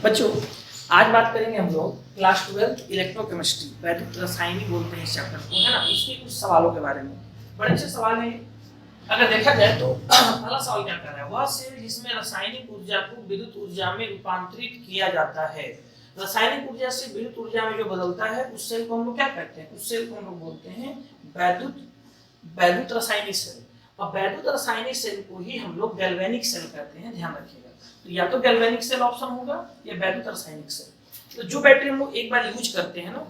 बच्चों, आज बात करेंगे हम लोग क्लास 12 इलेक्ट्रोकेमिस्ट्री, वैदिक रसायनी बोलते हैं इस चैप्टर को, है ना। इसके कुछ सवालों के बारे में बड़े अच्छे सवाल हैं। अगर देखा जाए तो पहला सवाल क्या कर रहा है, वह सेल जिसमें रासायनिक ऊर्जा को विद्युत ऊर्जा में रूपांतरित किया जाता है। रासायनिक ऊर्जा से विद्युत ऊर्जा में जो बदलता है उस सेल को हम लोग क्या कहते हैं? उस सेल को हम लोग बोलते हैं वैद्युत रासायनिक सेल। और वैद्युत रासायनिक सेल को ही हम लोग गैल्वेनिक सेल कहते हैं, ध्यान रखिएगा। तो या तो गैल्वेनिक सेल ऑप्शन होगा या वैद्युत रासायनिक सेल। तो जो बैटरी हम लोग एक बार यूज करते हैं ना,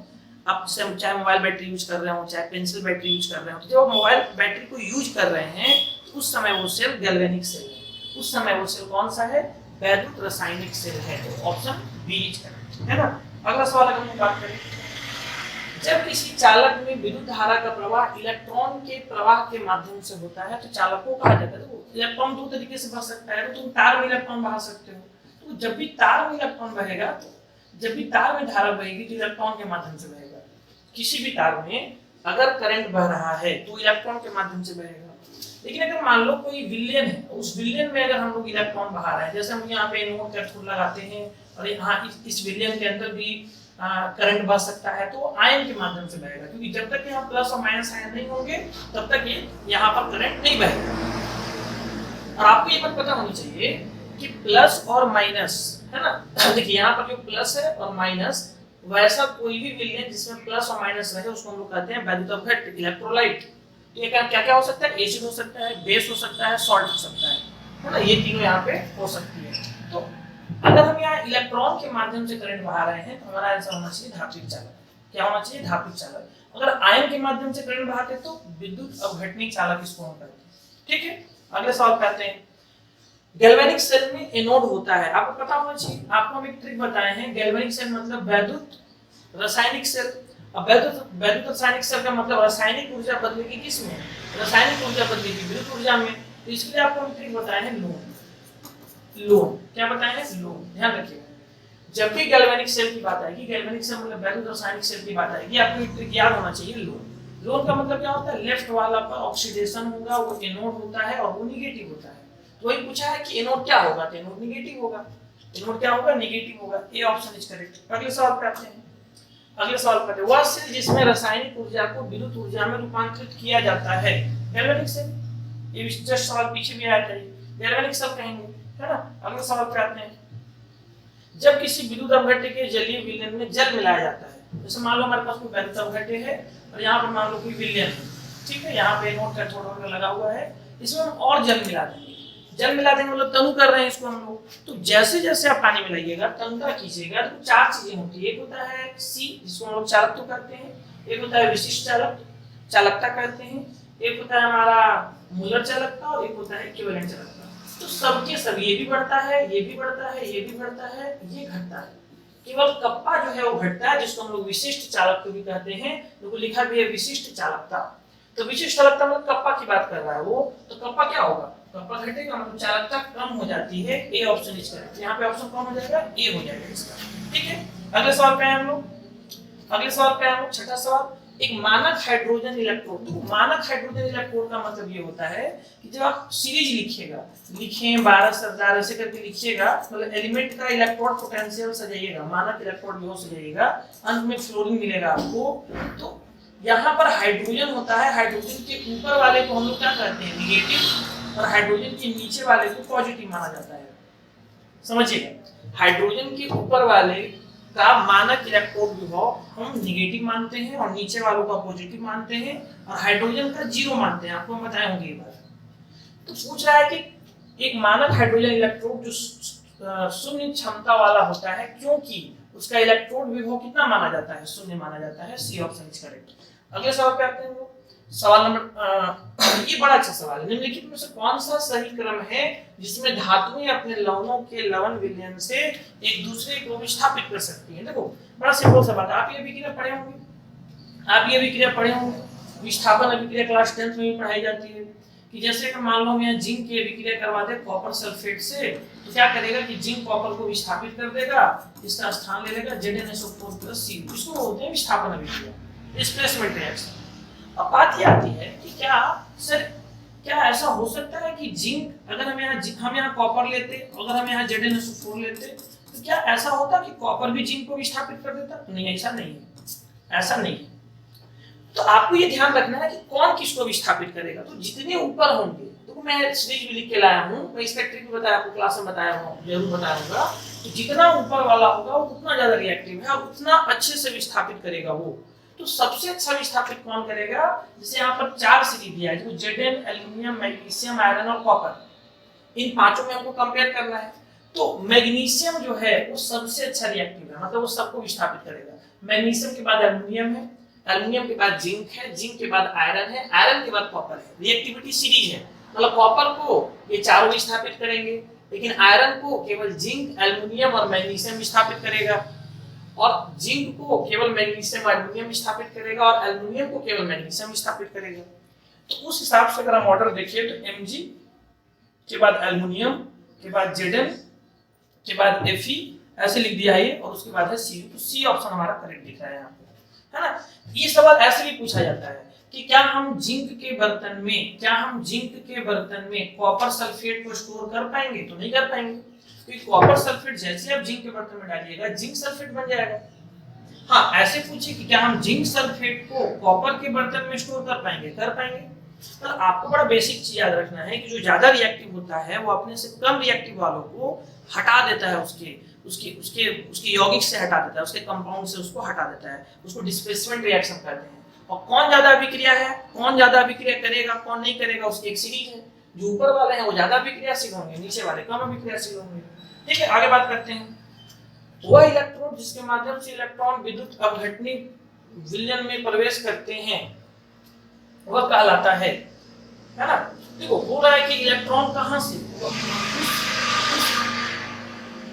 आप चाहे मोबाइल बैटरी यूज कर रहे हो, चाहे पेंसिल बैटरी यूज कर रहे हो, तो जब मोबाइल बैटरी को यूज कर रहे हैं तो उस समय वो सेल गैल्वेनिक सेल है। उस समय वो सेल कौन सा है? वैद्युत रासायनिक सेल है। तो ऑप्शन बी इज करेक्ट, है ना। अगला सवाल अगर हम बात करें, जब किसी चालक में विद्युत धारा का प्रवाह इलेक्ट्रॉन के प्रवाह के माध्यम से होता है तो चालक को कहा जाता है। तो इलेक्ट्रॉन दो तरीके से बह सकता है। तो तुम तार में इलेक्ट्रॉन बहा सकते हो, तो जब भी तार में इलेक्ट्रॉन बहेगा, तो जब भी तार में धारा बहेगी तो इलेक्ट्रॉन के माध्यम से बहेगा। किसी भी तार में अगर करंट बह रहा है तो इलेक्ट्रॉन के माध्यम से बहेगा। लेकिन अगर मान लो कोई विलयन है, उस विलयन में अगर हम लोग इलेक्ट्रॉन बहा रहे हैं, जैसे हम यहाँ पे नोट कैथोड लगाते हैं और यहाँ इस विलयन के अंदर भी करंट बह सकता है, तो आयन के माध्यम से बहेगा। क्योंकि जब तक यहाँ प्लस और माइनस आयन नहीं होंगे तब तक ये यहाँ पर करंट नहीं बहेगा। और आपको ये बात पता होनी चाहिए कि प्लस और माइनस, है ना। देखिए यहाँ पर जो प्लस है और माइनस, वैसा कोई भी विलयन जिसमें प्लस और माइनस रहे उसको हम लोग कहते हैं वैद्युत अपघट्य, इलेक्ट्रोलाइट। तो ये क्या क्या हो सकता है? एसिड हो सकता है, बेस हो सकता है, सॉल्ट हो सकता है ना। ये तीनों यहाँ पे हो सकती है। तो अगर हम यहाँ इलेक्ट्रॉन के माध्यम से करंट बहा रहे हैं तो हमारा आंसर होना चाहिए धात्विक चालक। क्या होना चाहिए? धात्विक चालक। अगर आयन के माध्यम से करंट बहाते तो विद्युत अपघटनिक चालक इसको हम कहते हैं। ठीक है, अगले सवाल पे आते हैं। गैल्वेनिक सेल में एनोड होता है, आपको पता होना चाहिए। आपको हम एक ट्रिक बताए हैं, गैल्वेनिक सेल मतलब वैद्युत रासायनिक सेल। अब वैद्युत रासायनिक सेल का मतलब रासायनिक ऊर्जा बदलेगी किस में? रासायनिक ऊर्जा बदलेगी विद्युत ऊर्जा में। तो इसके लिए आपको हम ट्रिक बताए हैं लोन। क्या बताए हैं? लोन। ध्यान रखिएगा, जब भी गैल्वेनिक सेल की बात आएगी, गैल्वेनिक सेल मतलब वैद्युत रासायनिक सेल की बात आएगी, आपको एक ट्रिक याद होना चाहिए, लोन। लोन का मतलब क्या होता है? लेफ्ट वाला पर ऑक्सीडेशन होगा, वो एनोड होता है और वो निगेटिव होता है। तो वही पूछा है कि एनोड क्या होगा, तो एनोड निगेटिव होगा। एनोड क्या होगा? निगेटिव होगा। A option is correct. अगले सवाल पे आते हैं। अगले सवाल पे आते हैं, वह सेल जिसमें रासायनिक ऊर्जा को विद्युत ऊर्जा में रूपांतरित किया जाता है, गैल्वेनिक सेल। ये जस्ट सवाल पीछे भी आया था, गैल्वेनिक सेल कहेंगे, है ना। अगले सवाल पे आते हैं, जब किसी विद्युत अपघट्य के जलीय विलयन में जल मिलाया जाता है, जैसे मान लो हमारे पास कोई वैद्युत अपघट्य है और यहाँ पर मान लो कोई विलयन है, ठीक है, यहाँ पे नोट कैथोड लगा हुआ है, इसमें हम और जल मिला देंगे। जल मिला देंगे मतलब तनु कर रहे हैं इसको हम लोग। तो जैसे जैसे आप पानी मिलाइएगा, तनुता कीजिएगा, तो चार चीजें होती है। एक होता है सी, जिसको हम लोग चालकत्व कहते हैं। एक होता है विशिष्ट चालकता कहते हैं। एक होता है हमारा मूलर चालकता और एक होता है इक्विवेलेंट चालकता। तो सबके सब ये भी बढ़ता है, ये भी बढ़ता है, ये भी बढ़ता है, ये घटता है। केवल कप्पा जो है वो घटता है, जिसको हम लोग विशिष्ट चालकत्व भी कहते हैं। देखो लिखा भी है विशिष्ट चालकता। तो विशिष्ट चालकता मतलब कप्पा की बात कर रहा है वो, तो कप्पा क्या होगा? कप्पा घटेगा मतलब चालकता कम हो जाती है। A option is correct. यहाँ पे ऑप्शन कौन हो जाएगा? ए हो जाएगा इसका। ठीक है, अगले सवाल पे आए हम लोग। अगले सवाल पे आए हम लोग, छठा सवाल। एक मानक हाइड्रोजन इलेक्ट्रोड। तो मानक हाइड्रोजन इलेक्ट्रोड का मतलब ये होता है कि जब आप सीरीज लिखिएगा, लिखें 12 सरदार ऐसे करके लिखिएगा, मतलब एलिमेंट का इलेक्ट्रोड पोटेंशियल सजाइएगा, मानक इलेक्ट्रोड भी हो सजाइएगा, अंत में फ्लोरीन मिलेगा आपको। तो यहाँ पर हाइड्रोजन होता है, हाइड्रोजन के ऊपर वाले को हम लोग क्या कहते हैं? निगेटिव, और हाइड्रोजन के नीचे वाले को पॉजिटिव माना जाता है। समझिएगा, हाइड्रोजन के ऊपर वाले का मानक इलेक्ट्रोड विभव हम निगेटिव मानते हैं और नीचे वालों का पॉजिटिव मानते हैं, और हाइड्रोजन का जीरो मानते हैं। आपको हम बताए होंगे ये बात। तो पूछ रहा है कि एक मानक हाइड्रोजन इलेक्ट्रोड जो शून्य क्षमता वाला होता है, क्योंकि उसका इलेक्ट्रोड विभव कितना माना जाता है? शून्य माना जाता है। C option is correct. अगले सवाल पे आते हैं लोग। सवाल नंबर ये बड़ा अच्छा सवाल है। निम्नलिखित में से कौन सा सही क्रम है जिसमें धातुएं अपने लवणों के लवण विलयन से एक दूसरे को विस्थापित कर सकती हैं? देखो बड़ा सिंपल सा बात, आप ये अभिक्रिया पढ़े होंगे, विस्थापन अभिक्रिया क्लास 10th में भी पढ़ाई जाती है। कि जैसे कि मान लो हम यहाँ जिंक की अभिक्रिया करवा दे कॉपर सल्फेट से, तो क्या करेगा कि जिंक कॉपर को विस्थापित कर देगा, इसका स्थान ले लेगा ZnSO4+C। इसको बोलते हैं विस्थापन अभिक्रिया, डिस्प्लेसमेंट रिएक्शन। अब बात ये आती है कि क्या ऐसा हो सकता है कि जिंक, अगर हम यहाँ कॉपर लेते, अगर हम यहाँ ZnSO4 लेते, तो तो क्या ऐसा होता कि कॉपर भी जिंक को विस्थापित कर देता? नहीं, ऐसा नहीं है, ऐसा नहीं है। तो आपको ये ध्यान रखना है कि कौन किसको विस्थापित करेगा। तो जितने ऊपर होंगे, तो मैं सीरीज भी लिख के लाया हूँ, मैं इसका ट्रिक भी बताया आपको, क्लास में बताया हूँ, जरूर बताऊंगा। तो जितना ऊपर वाला होगा वो उतना ज्यादा रिएक्टिव है और उतना अच्छे से विस्थापित करेगा वो। तो सबसे अच्छा विस्थापित कौन करेगा? जैसे यहाँ पर 4 सीरीज दिया है, जो Zn, एल्यूमिनियम, मैग्नीशियम, आयरन और कॉपर, इन पांचों में हमको कंपेयर करना है। तो मैग्नीशियम जो है वो सबसे अच्छा रिएक्टिव है, मतलब वो सबको विस्थापित करेगा। मैग्नीशियम के बाद एल्यूमिनियम है, एल्यूमिनियम के बाद जिंक है, जिंक के बाद आयरन है, आयरन के बाद कॉपर है। रिएक्टिविटी सीरीज है, मतलब कॉपर को ये चारों विस्थापित करेंगे, लेकिन आयरन को केवल जिंक, एल्यूमिनियम और मैग्नीशियम विस्थापित करेगा, और जिंक को केवल मैग्नीशियम और एल्यूमिनियम विस्थापित करेगा, और एल्यूमिनियम को केवल मैग्नीशियम विस्थापित करेगा। तो उस हिसाब से अगर हम ऑर्डर देखिए तो Mg के बाद एल्यूमिनियम के बाद Zn के बाद Fe ऐसे लिख दिया है, और उसके बाद है Cu। तो सी ऑप्शन हमारा करेक्ट दिख रहा है यहाँ पे, है ना। ये सवाल ऐसे भी पूछा जाता है कि क्या हम जिंक के बर्तन में कॉपर सल्फेट को स्टोर कर पाएंगे? तो नहीं कर पाएंगे, क्योंकि कॉपर सल्फेट जैसे आप जिंक के बर्तन में डालिएगा जिंक सल्फेट बन जाएगा। हाँ, ऐसे पूछिए कि क्या हम जिंक सल्फेट को कॉपर के बर्तन में स्टोर कर पाएंगे? कर पाएंगे। तो आपको बड़ा बेसिक चीज याद रखना है कि जो ज्यादा रिएक्टिव होता है वो अपने से कम रिएक्टिव वालों को हटा देता है, उसके यौगिक से हटा देता है, उसके कंपाउंड से उसको हटा देता है, उसको डिस्प्लेसमेंट रिएक्शन कहते हैं। और कौन ज्यादा अभिक्रिया है, कौन ज्यादा अभिक्रिया करेगा, कौन नहीं करेगा, उसकी एक सीरीज है। जो ऊपर वाले हैं वो ज्यादा अभिक्रियाशील होंगे, नीचे वाले कम अभिक्रियाशील होंगे। ठीक है, आगे बात करते हैं। वह इलेक्ट्रोड जिसके माध्यम से इलेक्ट्रॉन विद्युत अपघटनी विलयन में प्रवेश करते हैं वह कहलाता है ना। देखो हो रहा है कि इलेक्ट्रॉन कहां से,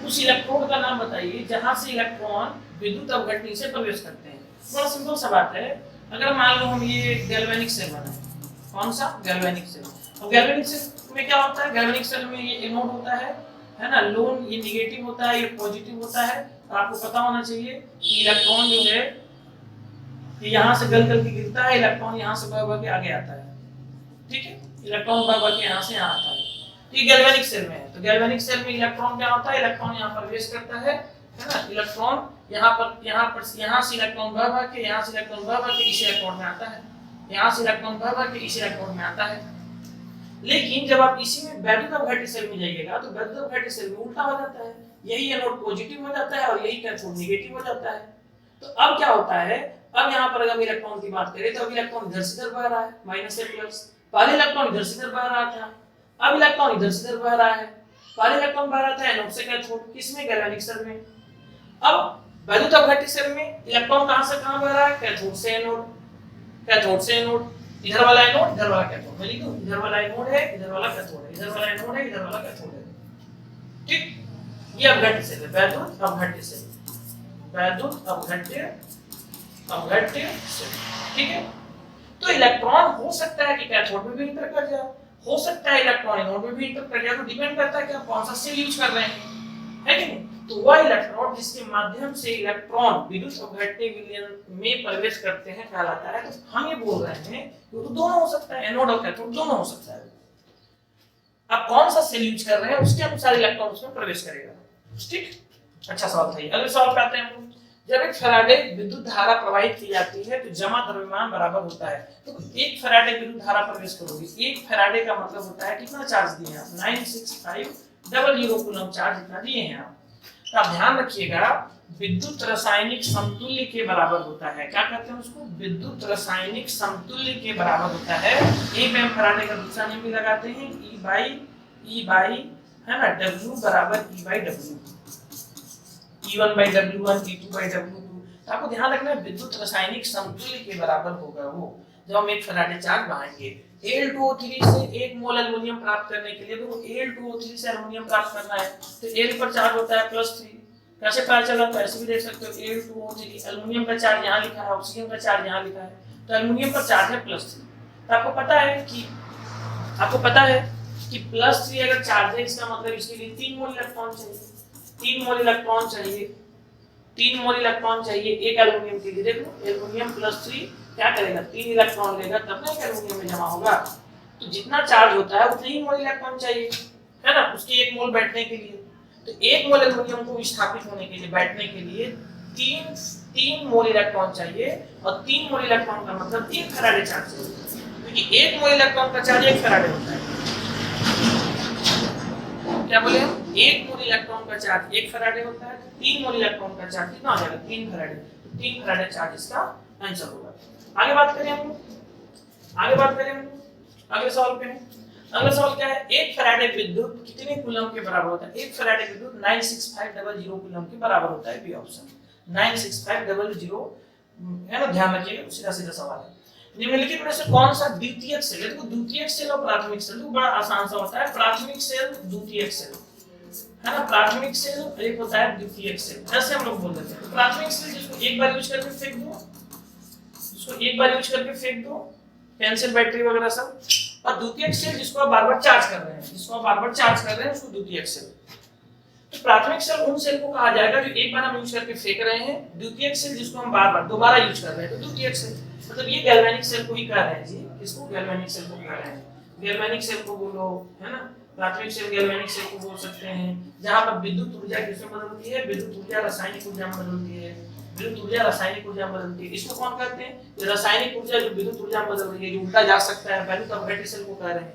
उस इलेक्ट्रोड का नाम बताइए जहां से इलेक्ट्रॉन विद्युत अपघटनी से प्रवेश करते हैं। बड़ा सिंपल सा बात है। अगर मान लो हम ये गैल्वेनिक सेल बनाएं, कौन सा? Galvanic cell. अब गैल्वेनिक सेल में क्या होता है? गैल्वेनिक सेल में ये एनोड होता है ना, लोन ये नेगेटिव होता है, ये पॉजिटिव होता है। और आपको पता होना चाहिए कि इलेक्ट्रॉन जो है ये यहाँ से गल के गिरता है, इलेक्ट्रॉन यहाँ से बह के आगे आता है। ठीक है, इलेक्ट्रॉन बह के यहाँ से यहाँ आता है। ये गैल्वेनिक सेल में है। तो गैल्वेनिक सेल में इलेक्ट्रॉन क्या होता है? इलेक्ट्रॉन यहाँ प्रवेश करता है ना, इलेक्ट्रॉन यहाँ से इलेक्ट्रॉन बह के, यहाँ से इलेक्ट्रॉन बह के इस इलेक्ट्रॉन में आता है, यहाँ से इलेक्ट्रॉन बह के इस इलेक्ट्रॉन में आता है। लेकिन जब आप इसी में वैद्युत अपघट्य सेल में जाइएगा तो वैद्युत अपघट्य सेल में उल्टा हो जाता है, यही एनोड पॉजिटिव हो जाता है और यही कैथोड नेगेटिव हो जाता है। तो अब क्या होता है, अब यहाँ पर अगर हम इलेक्ट्रॉन की बात करें तो अब इलेक्ट्रॉन इधर से इधर बह रहा है, माइनस से प्लस। पहले इलेक्ट्रॉन इधर से इधर बह रहा था, अब इलेक्ट्रॉन इधर से इधर बह रहा है। पहले इलेक्ट्रॉन बह रहा था एनोड से कैथोड, किसमें? गैल्वेनिक सेल में। अब वैद्युत अपघट्य सेल में इलेक्ट्रॉन कहां से कहां बह रहा है? कैथोड से एनोड, कैथोड से एनोड। इधर वाला एनोड, इधर वाला कैथोड। मैं लिख दूं, इधर वाला एनोड है, इधर वाला कैथोड है, इधर वाला एनोड है, इधर वाला कैथोड है। ठीक, ये अपघट्य सेल है, वैद्युत अपघट्य सेल, वैद्युत अपघट्य सेल। ठीक है, तो इलेक्ट्रॉन हो सकता है कि कैथोड में भी इंटर कर जाए, हो सकता है इलेक्ट्रॉन एनोड में भी इंटर कर जाए, तो डिपेंड करता है कि आप कौन सा सेल यूज कर रहे हैं, है कि नहीं। तो वह इलेक्ट्रोड जिसके माध्यम से इलेक्ट्रॉन विद्युत अपघट्य विलयन में प्रवेश करते हैं कहलाता है। तो हम ये बोल रहे हैं कि तो दोनों हो सकता है, एनोड और कैथोड दोनों हो सकता है। आप कौन सा सेल यूज कर रहे हैं उसके अनुसार इलेक्ट्रॉन उसमें प्रवेश करेगा। ठीक, अच्छा सवाल था ये। अगले सवाल पे आते हैं। जब एक फैराडे विद्युत धारा प्रवाहित की जाती है तो जमा द्रव्यमान बराबर होता है। तो एक फैराडे विद्युत धारा प्रवेश करोगी, एक फैराडे का मतलब होता है कितना चार्ज दिए हैं आप? 96500 कूलम चार्ज इतना दिए हैं आप। तो आप ध्यान रखिएगा विद्युत रासायनिक समतुल्य के बराबर होता है। क्या कहते हैं उसको? विद्युत रासायनिक समतुल्य के बराबर होता है। ए पे हम फैराडे का दूसरा नियम भी लगाते हैं, E बाई है ना W बराबर E by W, E1 by W1, E2 by W2। तो आपको ध्यान रखना है विद्युत रासायनिक समतुल्य के बराबर होगा वो जब हम एक फैराडे चार्ज बढ़ाएंगे। Al2O3 से 1 मोल एल्युमिनियम प्राप्त करने के लिए देखो Al2O3 से एल्युमिनियम प्राप्त करना है तो Al पर चार्ज होता है +3। कैसे पता चला? तो ऐसे भी देख सकते हो Al2O3 एल्युमिनियम का चार्ज यहाँ लिखा है, ऑक्सीजन का चार्ज यहाँ लिखा है, तो एल्युमिनियम पर चार्ज है +3। तो आपको पता है कि +3 अगर चार्ज है इसका मतलब इसके लिए 3 मोल इलेक्ट्रॉन चाहिए, 3 मोल इलेक्ट्रॉन चाहिए, 3 मोल इलेक्ट्रॉन चाहिए एक एल्युमिनियम के लिए। देखो एल्युमिनियम +3 क्या करेगा? 3 इलेक्ट्रॉन लेगा तब ना एल्युमिनियम में जमा होगा। तो जितना चार्ज होता है उतने ही मोल इलेक्ट्रॉन चाहिए, है ना, उसके 1 मोल बैठने के लिए। तो 1 मोल एल्युमिनियम को विस्थापित होने के लिए, बैठने के लिए 3 मोल इलेक्ट्रॉन चाहिए, और 3 मोल इलेक्ट्रॉन का मतलब 3 फैराडे चार्ज चाहिए, क्योंकि 1 मोल इलेक्ट्रॉन का चार्ज 1 फैराडे होता है। क्या बोले हम? 1 मोल इलेक्ट्रॉन का चार्ज 1 फैराडे होता है, 3 मोल इलेक्ट्रॉन का चार्ज कितना हो जाएगा? 3 फैराडे। तो 3 फैराडे चार्ज इसका आंसर होगा। आगे बात करें हम, अगले सवाल पे हैं। अगला सवाल क्या है? 1 फैराडे विद्युत कितने कूलम के बराबर होता है? 1 फैराडे विद्युत 96500 कूलम के बराबर होता है। बी ऑप्शन 96500 है ना, ध्यान रखिएगा, सीधा सीधा सवाल है। निम्नलिखित में से कौन सा द्वितीयक सेल है? देखो द्वितीयक सेल और प्राथमिक सेल तो बड़ा आसान सा होता है। प्राथमिक सेल, द्वितीयक सेल, है ना, प्राथमिक सेल एक होता है द्वितीयक सेल, ऐसे हम लोग बोल देते हैं। तो प्राथमिक सेल जिसको एक बार यूज करके फेंक दो, पेंसिल बैटरी वगैरह सब, और द्वितीयक सेल जिसको आप बार-बार चार्ज कर रहे हैं, उसको द्वितीयक सेल। तो प्राथमिक सेल उन सेल को कहा जाएगा जो एक बार हम यूज करके फेंक रहे हैं। द्वितीयक सेल जिसको हम बार-बार दोबारा यूज कर रहे हैं, तो द्वितीयक सेल। मतलब ये गैल्वेनिक सेल को ही कह रहे हैं जी, इसको गैल्वेनिक सेल को कह रहे हैं। गैल्वेनिक सेल को बोलो, है ना, प्राथमिक सेल गैल्वेनिक सेल को बोल सकते हैं, जहां पर विद्युत ऊर्जा किसमें बदलती है? विद्युत ऊर्जा रासायनिक ऊर्जा में बदलती है। विद्युत ऊर्जा रासायनिक ऊर्जा में बदलती है, इसको कौन कहते हैं? ये रासायनिक ऊर्जा जो विद्युत ऊर्जा में बदल रही है, जो उल्टा जा सकता है, वैल्यू ऑफ बैटरी सेल को कह रहे हैं।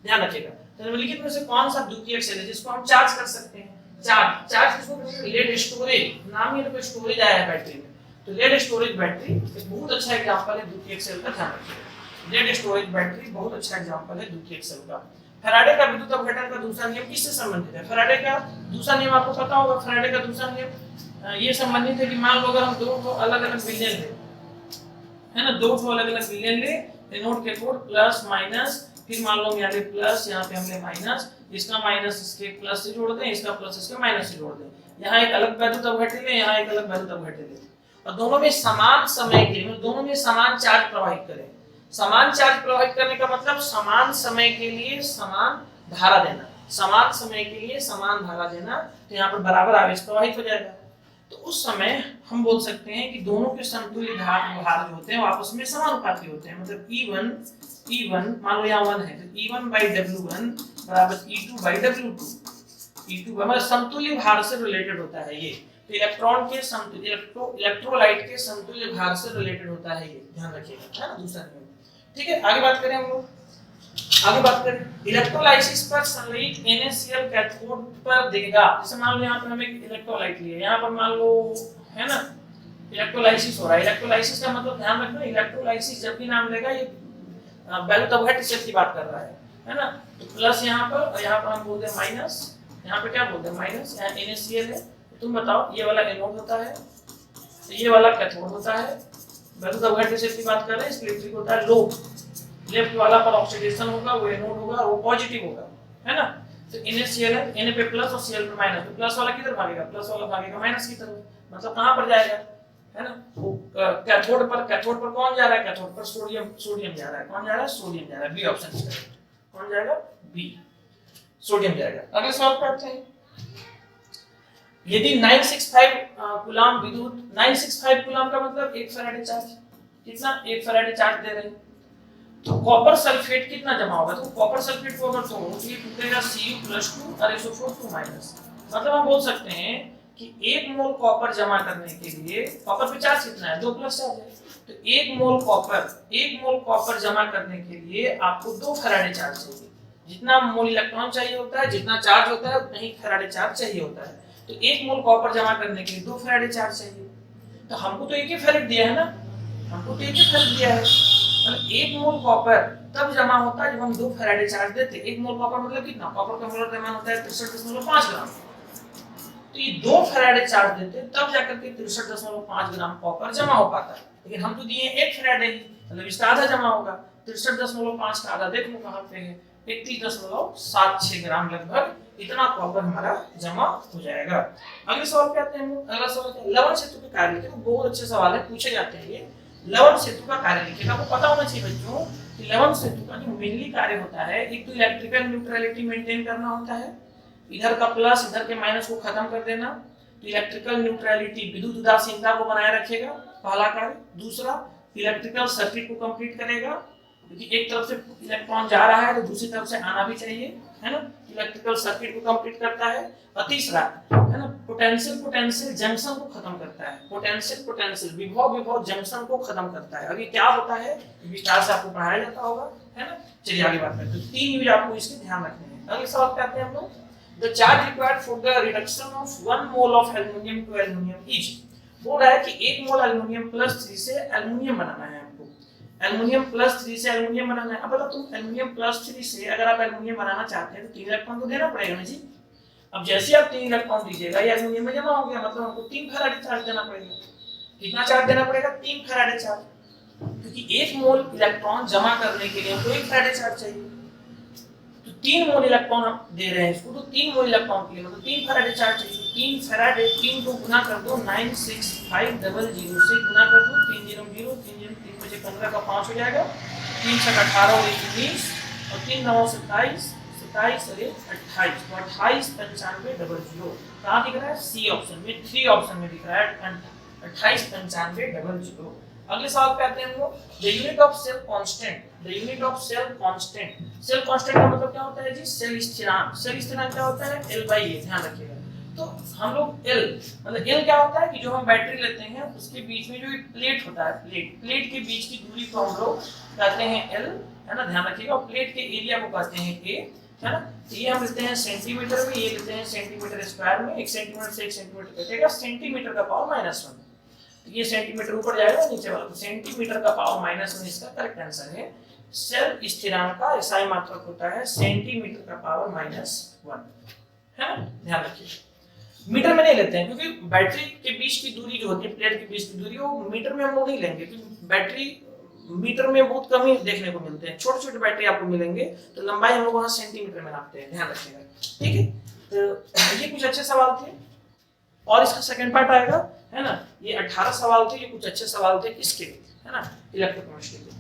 ध्यान रखिएगा। तो निम्नलिखित में से कौन सा द्वितीयक सेल है जिसको हम चार्ज कर सकते हैं? चार्ज किसको कहते हैं? लेड स्टोरेज, नाम ही तो स्टोरेज आया है बैटरी में, तो लेड स्टोरेज बैटरी एक बहुत अच्छा एग्जांपल है द्वितीयक सेल का। ध्यान रखिएगा, लेड स्टोरेज बैटरी बहुत अच्छा एग्जांपल है द्वितीयक सेल का। फैराडे का विद्युत अपघटन का दूसरा नियम किससे संबंधित है? फैराडे का दूसरा नियम आपको पता होगा। फैराडे का दूसरा नियम ये संबंधित है कि मान लो अगर हम दो अलग-अलग विलयन ले, है ना, 2 अलग-अलग विलयन ले, एनोड कैथोड प्लस माइनस, फिर मान लो यहाँ पे प्लस, यहाँ पे हमने माइनस, इसका माइनस इसके प्लस से जोड़ दें, इसका प्लस इसके माइनस से जोड़ दें। यहाँ एक अलग वैल्यू तब घटे, यहाँ एक अलग वैल्यू तब घटे, और दोनों में समान समय के लिए, दोनों में समान चार्ज प्रवाहित करें। समान चार्ज प्रवाहित करने का मतलब समान समय के लिए समान धारा देना, समान समय के लिए समान धारा देना, तो यहाँ पर बराबर आवेश प्रवाहित हो जाएगा। तो उस समय हम बोल सकते हैं कि दोनों के समतुल्य भार जो होते हैं वो आपस में समानुपाती होते हैं। मतलब E1 मान लो यहाँ 1 है, तो E1/W1 बराबर E2/W2। E2 मतलब समतुल्य भार से रिलेटेड होता है ये। तो इलेक्ट्रॉन के समतुल्य, इलेक्ट्रोलाइट के समतुल्य भार से रिलेटेड होता है ये, ध्यान रखिएगा, है ना, दूसरा नियम। ठीक है, आगे बात करें हम लोग। इलेक्ट्रोलाइसिस पर संग्रहित NaCl कैथोड पर देगा। जैसे मान लो यहाँ पर हम एक इलेक्ट्रोलाइट लिए, यहाँ पर मान लो, है ना, इलेक्ट्रोलाइसिस हो रहा है। इलेक्ट्रोलाइसिस का मतलब ध्यान रखना, इलेक्ट्रोलाइसिस जब भी नाम लेगा ये वैल्यू तब घट सेल की बात कर रहा है ना। तो प्लस यहाँ पर, और यहाँ पर हम बोलते हैं माइनस, यहाँ पे क्या बोलते हैं? माइनस। यहाँ NaCl है, तुम बताओ ये वाला एनोड होता है, ये वाला कैथोड होता है। वैल्यू तब घट सेल की बात कर रहे हैं, इलेक्ट्रिक होता है लो, लेफ्ट वाला पर ऑक्सीडेशन होगा, वो एनोड होगा, वो पॉजिटिव होगा, है ना। तो NaCl है, Na पे प्लस और Cl पे माइनस, तो प्लस वाला किधर भागेगा? प्लस वाला भागेगा माइनस की तरफ, मतलब कहां पर जाएगा, है ना, वो कैथोड पर कौन जा रहा है? कैथोड पर सोडियम जा रहा है। कौन जा रहा है? सोडियम जा रहा है। बी ऑप्शन इसका कौन जाएगा? बी, सोडियम जाएगा। अगले सवाल पे आते हैं। यदि 965 कूलम विद्युत, 965 कूलम का मतलब 1 फैराडे चार्ज, कितना? 1 फैराडे चार्ज दे रहे हैं, तो कॉपर सल्फेट कितना जमा होगा? तो कॉपर सल्फेट को अगर तो ये टूटेगा Cu+2 और SO4 2-। मतलब हम बोल सकते हैं कि 1 मोल कॉपर जमा करने के लिए, कॉपर पे चार्ज कितना है? 2 प्लस चार्ज है, तो 1 मोल कॉपर जमा करने के लिए आपको 2 फैराडे चार्ज चाहिए। जितना मोल इलेक्ट्रॉन चाहिए होता है, जितना चार्ज होता है, उतना ही फैराडे चार्ज चाहिए होता है। तो 1 मोल कॉपर जमा करने के लिए 2 फैराडे चार्ज चाहिए। तो हमको तो 1 ही फैराड दिया है ना, हमको तो 1 ही फैराड दिया है। मतलब 1 मोल कॉपर तब जमा होता है जब हम 2 फैराडे चार्ज देते। 1 मोल कॉपर मतलब कितना? कॉपर का मोलर द्रव्यमान होता है 63.5 ग्राम। तो ये 2 फैराडे चार्ज देते तब जाकर के 63.5 ग्राम कॉपर जमा हो पाता है। लेकिन हम तो दिए 1 फैराडे ही, मतलब इसका आधा जमा होगा। 63.5 का आधा देख लो कहां पे है, 31.76 ग्राम लगभग इतना कॉपर हमारा जमा हो जाएगा। अगले सवाल पे आते हैं हम। अगला सवाल है लवण सेतु के कार्य लिखिए। बहुत अच्छे सवाल है, पूछे जाते हैं ये। लवण सेतु का कार्य लिखिएगा। आपको पता होना चाहिए बच्चों कि लवण सेतु का जो मेनली कार्य होता है, एक तो इलेक्ट्रिकल न्यूट्रलिटी मेंटेन करना होता है, इधर का प्लस इधर के माइनस को खत्म कर देना। तो इलेक्ट्रिकल न्यूट्रलिटी, विद्युत उदासीनता को बनाए रखेगा, पहला कार्य। दूसरा, इलेक्ट्रिकल सर्किट को कंप्लीट करेगा, क्योंकि एक तरफ से इलेक्ट्रॉन जा रहा है तो दूसरी तरफ से आना भी चाहिए, है ना, इलेक्ट्रिकल सर्किट को कंप्लीट करता है। और तीसरा है ना, पोटेंशियल जंक्शन को खत्म करता है। पोटेंशियल विभव जंक्शन को खत्म करता है। अब ये क्या होता है, विस्तार से आपको पढ़ाया जाता होगा, है ना। चलिए आगे बात करते हैं। 3 यूज आपको इसके ध्यान रखने हैं। अगले सवाल पे आते हैं हम लोग। The charge required for the reduction of 1 mole of aluminium to aluminium is, बोल रहा है कि 1 मोल एल्युमिनियम प्लस 3 से एल्युमिनियम बनाना है हमको। एल्युमिनियम प्लस 3 से एल्युमिनियम बनाना है। अब बोला तुम एल्युमिनियम प्लस 3 से अगर आप एल्युमिनियम बनाना चाहते हैं तो 3 इलेक्ट्रॉन तो देना पड़ेगा ना जी। अब जैसे आप 3 इलेक्ट्रॉन दीजिएगा ये एल्युमिनियम में जमा हो गया, मतलब हमको 3 फैराडे चार्ज देना पड़ेगा। कितना चार्ज देना पड़ेगा? 3 फैराडे चार्ज, क्योंकि 1 मोल इलेक्ट्रॉन जमा करने के लिए हमको 1 फैराडे चार्ज चाहिए। तो 3 मोल इलेक्ट्रॉन हम दे रहे हैं इसको, तो 3 मोल इलेक्ट्रॉन के लिए मतलब 3 फैराडे चार्ज चाहिए। 3 फैराडे 3 को गुना कर दो 96500 से गुना कर दो 300 3 बजे 15 का 5 हो जाएगा, 3 छक 18 और 19 और 3 9 27 27 और 28 तो 289500। कहाँ दिख रहा है? सी ऑप्शन में, 3 ऑप्शन में दिख रहा है 289500। अगले सवाल पे आते हैं हम लोग। The unit of cell constant, the unit of cell constant. Cell constant का मतलब क्या होता है जी? सेल स्थिरांक। सेल स्थिरांक क्या होता है? L/A, ध्यान रखिएगा। तो हम लोग L मतलब L क्या होता है कि जो हम बैटरी लेते हैं उसके बीच में जो एक प्लेट होता है, प्लेट के बीच की दूरी को हम लोग कहते हैं L, है ना, ध्यान रखिएगा। और प्लेट के एरिया को कहते हैं A, है ना। ये हम लेते हैं सेंटीमीटर में, ये लेते हैं सेंटीमीटर स्क्वायर में। 1 सेंटीमीटर से 1 सेंटीमीटर कटेगा, सेंटीमीटर का पावर -1। ये सेंटीमीटर ऊपर जाएगा नीचे वाला, तो सेंटीमीटर का पावर -1 इसका करेक्ट आंसर है। सेल स्थिरांक का SI मात्रक होता है सेंटीमीटर का पावर -1, है ना, ध्यान रखिए। मीटर में नहीं लेते हैं क्योंकि बैटरी के बीच की दूरी जो होती है, प्लेट के बीच की दूरी, वो मीटर में हम लोग नहीं लेंगे क्योंकि बैटरी मीटर में बहुत कम ही देखने को मिलते हैं। छोटे छोटे बैटरी आपको मिलेंगे, तो लंबाई हम लोग वहाँ सेंटीमीटर में नापते हैं, ध्यान रखिएगा, ठीक है। तो ये कुछ अच्छे सवाल थे और इसका सेकंड पार्ट आएगा, है ना। ये 18 सवाल थे, ये कुछ अच्छे सवाल थे किसके, है ना, इलेक्ट्रोकेमिस्ट्री के।